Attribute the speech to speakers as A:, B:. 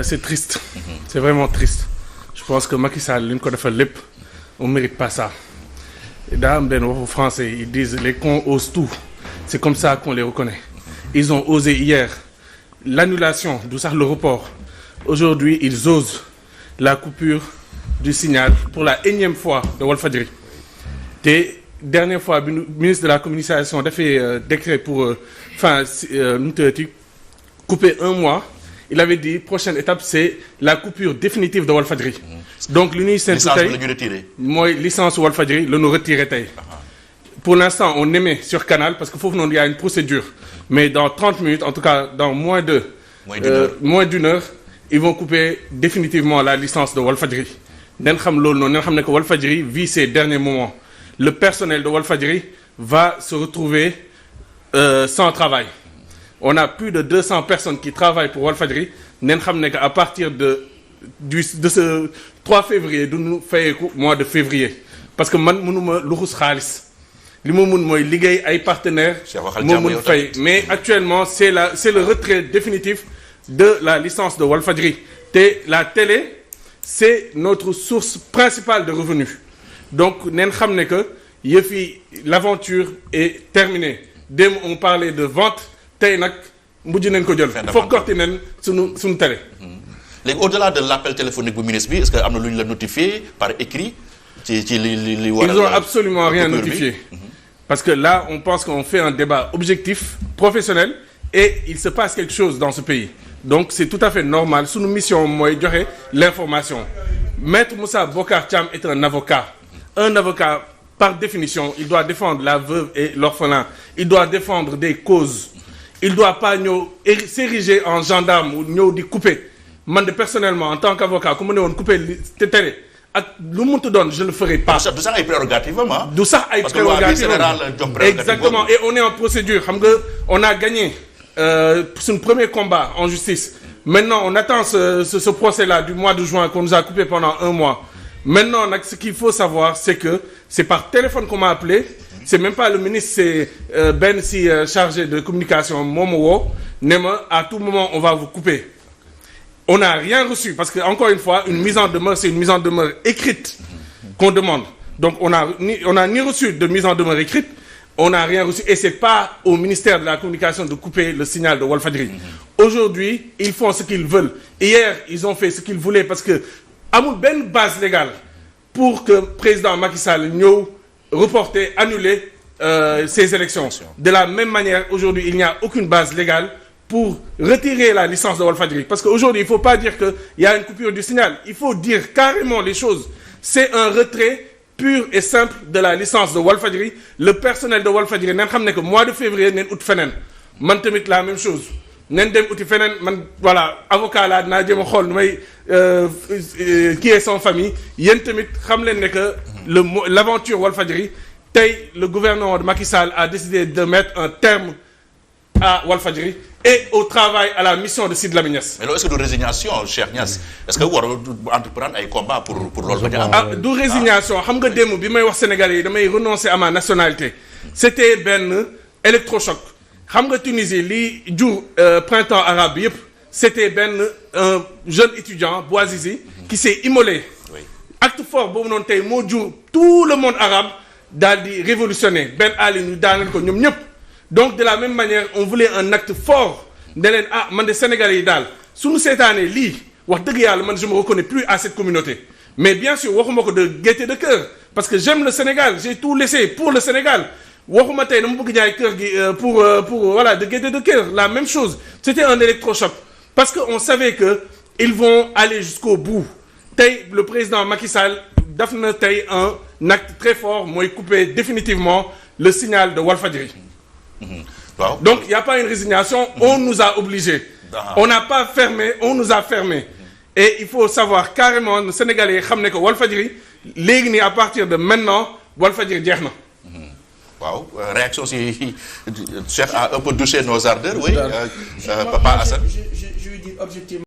A: c'est triste. C'est vraiment triste. Je pense que Macky Sall li ñu ko defal lépp on mérite pas ça. daa am benn waxu français ils disent les cons osent tout. C'est comme ça qu'on les reconnaît. Ils ont osé hier l'annulation du sax le report. Aujourd'hui ils osent la coupure du signal pour la énième fois de Walfadjri. te dernière fois bi ministre de la communication dafay décret pour nu mu tuddati couper un mois. Il avait dit prochaine étape c'est la coupure définitive de Walfadjri. Donc li ñuy séntu tey mooy licence Walfadjri la ñu retiré tey. Pour l'instant on émet sur Canal parce que foofu noonu il y a une procédure mais dans 30 minutes en tout cas dans moins d'une heure ils vont couper définitivement la licence de Walfadjri. nen xam loolu noonu nen xam ne que Walfadjri vit ses derniers moments. Le personnel de Walfadjri va se retrouver sans travail. On a plus de 200 personnes qui travaillent pour Walfadjri nen xam ne que à partir de ce 3 février du ñu fayeeku mois de février parce que man mënuma luxus xaalis li ma mun mooy liggéey ay partenaires moo mun fay mais actuellement c'est le retrait définitif de la licence de Walfadjri te la télé c'est notre source principale de revenus donc nen xam ne que yëf yi l'aventure est terminée démb on parlait de vente tey nag mujj nañ ko jël foog korti nen suñu télé.
B: léegi au-delà de l'appel téléphonique bu ministre bi est-ce que am na lu ñu la notifié par écrit ci li waral.
A: Ils ont absolument rien notifié. Parce que là on pense qu'on fait un débat objectif professionnel et il se passe quelque chose dans ce pays donc c'est tout à fait normal suñu mission mooy joxe l'information. Maître Moussa Bocar Thiam est un avocat par définition il doit défendre la veuve et l'orphelin il doit défendre des causes il doit pas ñëw s'ériger en gendarme ou ñëw di couper man de personnellement en tant qu'avocat ku ma ne woon couper te tere ak lu mu doon je le ferai pas.
B: du sax ay prérogatives
A: du sax ay prérogatives exactement et on est en procédure xam nga on a gagné son premier combat en justice maintenant on attend ce procès-là du mois de juin qu'on nous a coupé pendant un mois maintenant nag ce qu'il faut savoir c'est que c'est par téléphone qu'on m'a appelé c'est même pas le ministre c'est Ben si chargé de communication moo ma woo ne ma à tout moment on va vous couper. On n'a rien reçu parce que encore une fois une mise en demeure c'est une mise en demeure écrite qu'on demande donc on a ni reçu de mise en demeure écrite on n'a rien reçu et c'est pas au ministère de la communication de couper le signal de Walfadjri. Aujourd'hui ils font ce qu'ils veulent hier ils ont fait ce qu'ils voulaient parce que amul benn base légale pour que président Macky Sall ñëw reporter annuler ces élections de la même manière aujourd'hui il n'y a aucune base légale pour retirer la licence de Walfadjri parce qu'aujourd'hui il faut pas dire que il y a une coupure du signal il faut dire carrément les choses c'est un retrait pur et simple de la licence de Walfadjri le personnel de Walfadjri nen xam ne que mois de février nen ut feneen man tamit la même chose nen dem uti feneen man voilà avocat laa dinaa jéem a xool nu may qui est sans famille yéen tamit xam leen ne que l'aventure Walfadjri tey le gouvernement de Macky Sall a décidé de mettre un terme à Walfadjri et au travail à la mission de Sidy Lamine Niass.
B: mais loolu est-ce que du résignation Cheikh Niass est-ce que war entreprendre ay combats pour loolu bañ a am.
A: du résignation xam nga démb bi may wax Sénégalais yi damay renoncer à ma nationalité. C'était benn électrochoc xam nga Tunisie li jur printemps arabe bi yëpp c'était benn un jeune étudiant Bouazizi qui s'est immolé.
B: Oui.
A: Acte fort boobu noonu tey moo jur tout le monde arabe daal di révolutionner Ben Ali ñu daaneel ko ñoom ñëpp. Donc de la même manière on voulait un acte fort ne leen man de Sénégalais yi daal suñu seetaanee lii wax dëgg yàlla man je me reconnais plus à cette communauté mais bien sûr waxuma ko de gaieté de cœur parce que j'aime le Sénégal j'ai tout laissé pour le Sénégal waxuma tey dama bëgg jaay kër gi pour voilà de gaieté de cœur la même chose c'était un électrochoc parce que on savait que ils vont aller jusqu'au bout tey le président Macky Sall daf na tey un acte très fort mooy couper définitivement le signal de Walfadjri.
B: Wow.
A: Donc il n'y a pas une résignation on nous a obligés on n'a pas fermé on nous a fermé et il faut savoir carrément le Sénégalais yi xam ne que Walfadjri léegi nii à partir de maintenant Walfadjri jeex na.
B: waaw réaction si Cheikh a un peu douché nos ardeurs oui Papa Assane.
C: Je lui dis objectivement